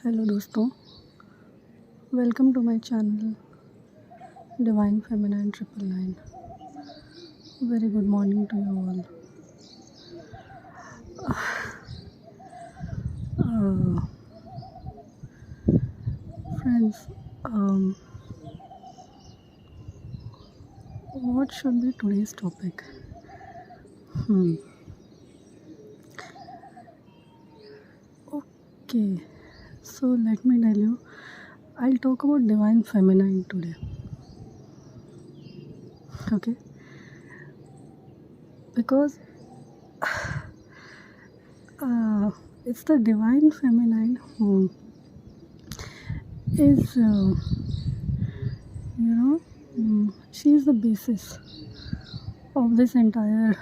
Hello दोस्तों, welcome to my channel divine feminine 999। Very good morning to you all. Friends, what should be today's topic? Okay, so let me tell you, I'll talk about divine feminine today. Okay, because it's the divine feminine who is, she is the basis of this entire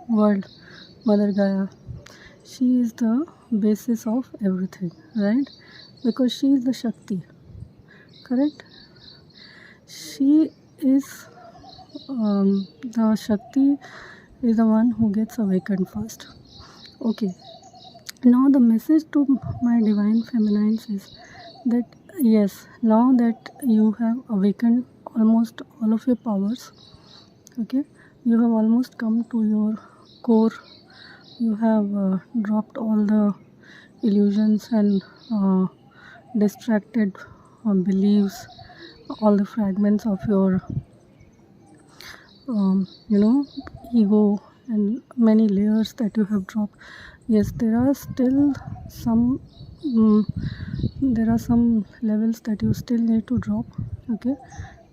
world. Mother Gaia, she is the basis of everything, right? Because she is the Shakti, correct? She is the Shakti is the one who gets awakened first. Okay, now the message to my divine feminines is that yes, now that you have awakened almost all of your powers, okay, you have almost come to your core. You have dropped all the illusions and distracted beliefs, all the fragments of your ego and many layers that you have dropped. Yes, there are still some there are some levels that you still need to drop, okay,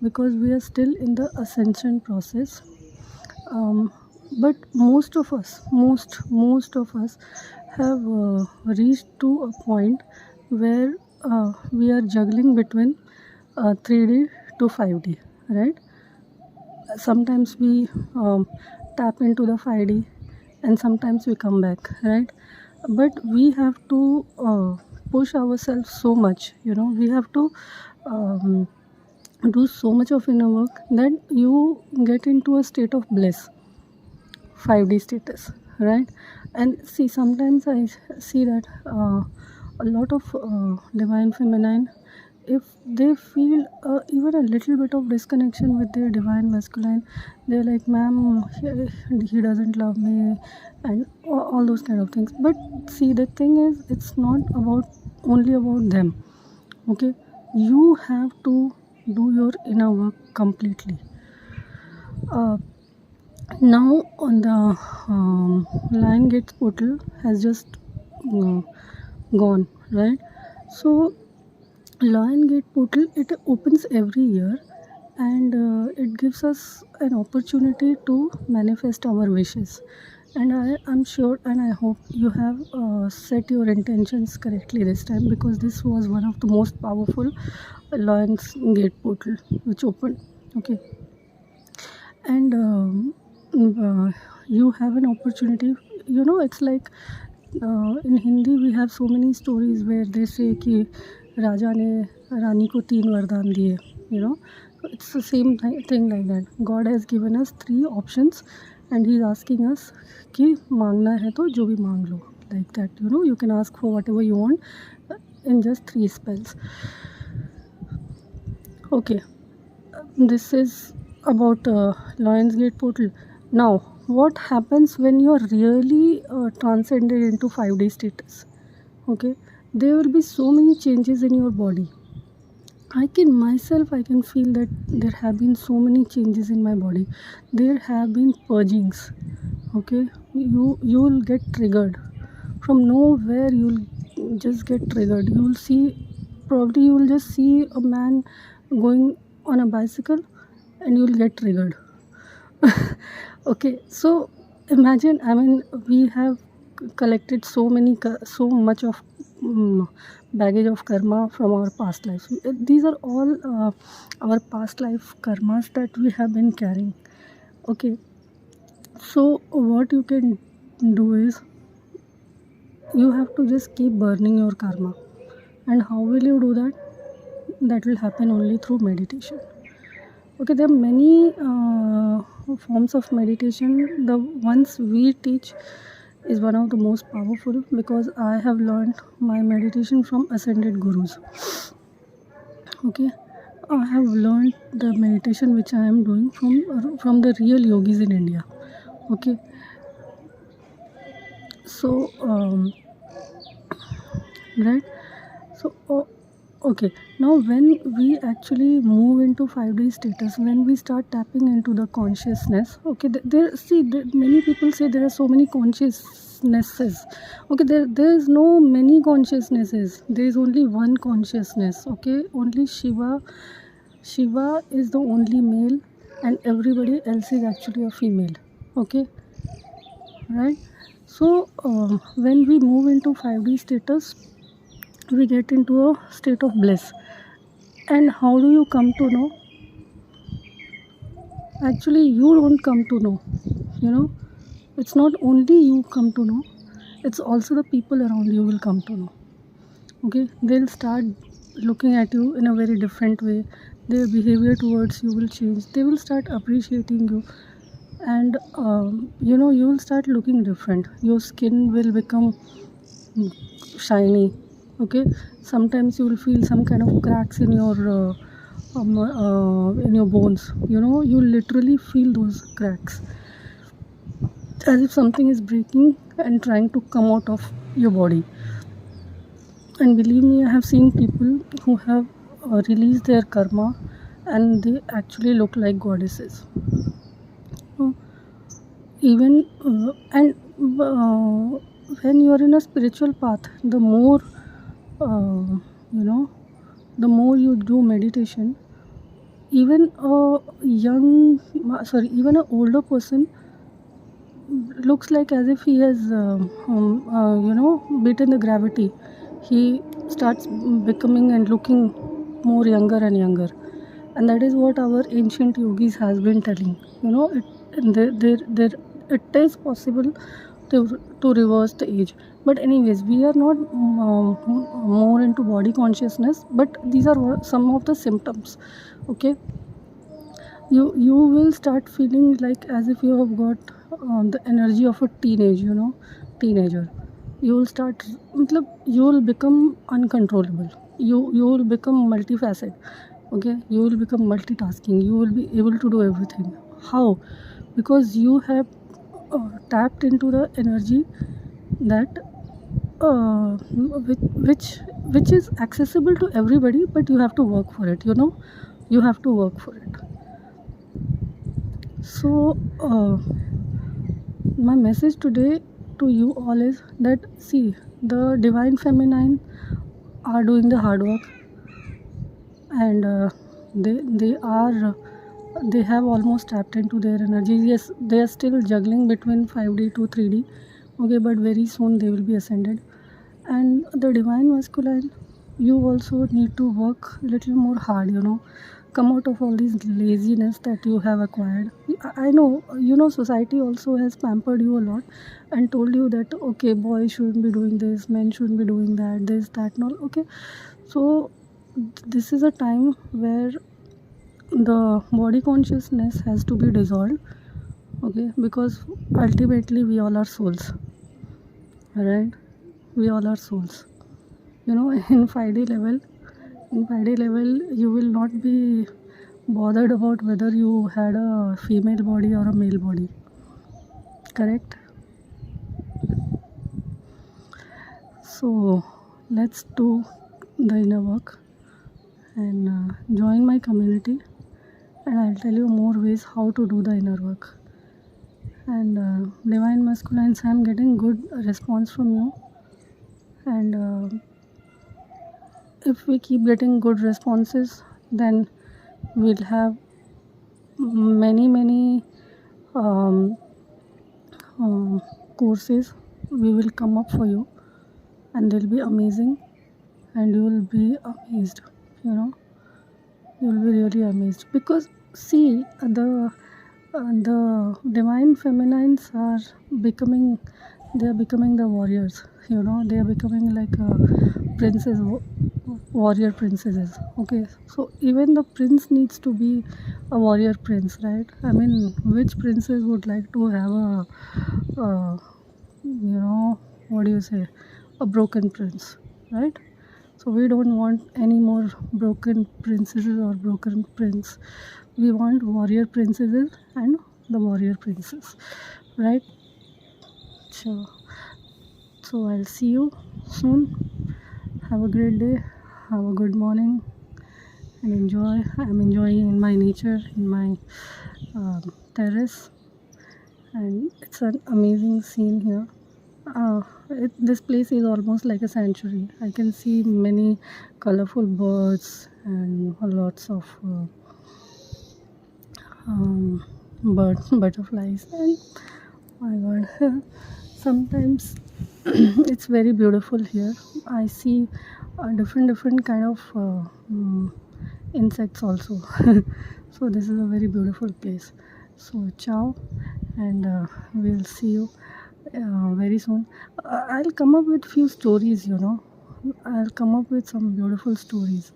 because we are still in the ascension process. But most of us have reached to a point where we are juggling between 3D to 5D, right? Sometimes we tap into the 5D and sometimes we come back, right? But we have to push ourselves so much, we have to do so much of inner work that you get into a state of bliss, 5D status, right? And see, sometimes I see that a lot of divine feminine, if they feel even a little bit of disconnection with their divine masculine, they're like, ma'am, he doesn't love me, and all those kind of things. But see, the thing is, it's not about only about them, okay? You have to do your inner work completely. Now on the Lion Gates portal has just gone, right? So Lion Gate portal, it opens every year, and it gives us an opportunity to manifest our wishes. And I'm sure and I hope you have set your intentions correctly this time, because this was one of the most powerful Lion's Gate portal which opened, okay? And you have an opportunity, it's like in Hindi we have so many stories where they say कि राजा ने रानी को 3 वरदान दिए, it's the same thing like that. God has given us 3 options and he's asking us कि मांगना है तो जो भी मांग लो, like that. You can ask for whatever you want in just 3 spells. Okay, this is about Lions Gate portal. Now, what happens when you are really transcended into 5D status? Okay, there will be so many changes in your body. I can feel that there have been so many changes in my body. There have been purgings. Okay, you will get triggered from nowhere. You'll just get triggered. You will just see a man going on a bicycle and you'll get triggered. Okay, so imagine, we have collected so much of baggage of karma from our past lives. These are all our past life karmas that we have been carrying. Okay, so what you can do is, you have to just keep burning your karma. And how will you do that? That will happen only through meditation. Okay, there are many forms of meditation. The ones we teach is one of the most powerful because I have learned my meditation from ascended gurus. Okay, I have learned the meditation which I am doing from the real yogis in India. Okay, so right. So okay, now when we actually move into 5D status, when we start tapping into the consciousness, okay, many people say there are so many consciousnesses. Okay, there is no many consciousnesses. There is only one consciousness. Okay, only Shiva is the only male, and everybody else is actually a female. Okay, right. So when we move into 5D status, we get into a state of bliss. And how do you come to know? Actually, you don't come to know. You know, it's not only you come to know, it's also the people around you will come to know. Okay, they'll start looking at you in a very different way. Their behavior towards you will change. They will start appreciating you, and you will start looking different. Your skin will become shiny. Okay, sometimes you will feel some kind of cracks in your bones. You literally feel those cracks as if something is breaking and trying to come out of your body. And believe me, I have seen people who have released their karma and they actually look like goddesses. Uh, Even and when you are in a spiritual path, the more you know, the more you do meditation, even even an older person looks like as if he has beaten the gravity. He starts becoming and looking more younger and younger, and that is what our ancient yogis has been telling. It is possible to reverse the age. But anyways, we are not more into body consciousness, but these are some of the symptoms. Okay, you will start feeling like as if you have got the energy of a teenager. You will start, you will become uncontrollable. You will become multifaceted. Okay, you will become multitasking. You will be able to do everything. How? Because you have tapped into the energy that which is accessible to everybody, but you have to work for it. You have to work for it. So my message today to you all is that, see, the divine feminine are doing the hard work, and they have almost tapped into their energy. Yes, they are still juggling between 5D to 3D. Okay, but very soon they will be ascended. And the divine masculine, you also need to work a little more hard. Come out of all this laziness that you have acquired. I know, society also has pampered you a lot and told you that, okay, boys shouldn't be doing this, men shouldn't be doing that, this, that, and all. Okay, so this is a time where the body consciousness has to be dissolved. Okay, because ultimately we all are souls, right? We all are souls. In 5D level, you will not be bothered about whether you had a female body or a male body. Correct? So let's do the inner work and join my community, and I'll tell you more ways how to do the inner work. And divine masculines, I'm getting good response from you, and if we keep getting good responses, then we'll have many um, courses we will come up for you, and they'll be amazing, and you will be amazed. You will be really amazed, because see, the divine feminines are becoming the warriors. They are becoming like princess, warrior princesses. Okay, so even the prince needs to be a warrior prince, right? I mean, which princess would like to have a you know, what do you say, a broken prince, right? So we don't want any more broken princesses or broken prince. We want warrior princesses and the warrior princess, right? Sure. So I'll see you soon. Have a great day. Have a good morning and enjoy. I'm enjoying in my nature, in my terrace, and it's an amazing scene here. This place is almost like a sanctuary. I can see many colorful birds and lots of butterflies. And my God, sometimes it's very beautiful here. I see different kind of insects also. So this is a very beautiful place. So ciao, and we'll see you very soon. I'll come up with few stories, you know. I'll come up with some beautiful stories,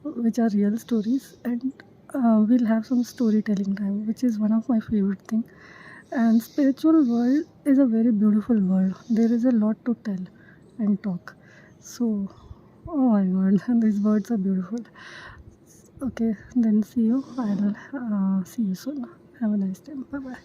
which are real stories, and we'll have some storytelling time, which is one of my favorite thing. And spiritual world is a very beautiful world. There is a lot to tell and talk. So, oh my God, these words are beautiful. Okay, then see you. I'll see you soon. Have a nice time. Bye bye.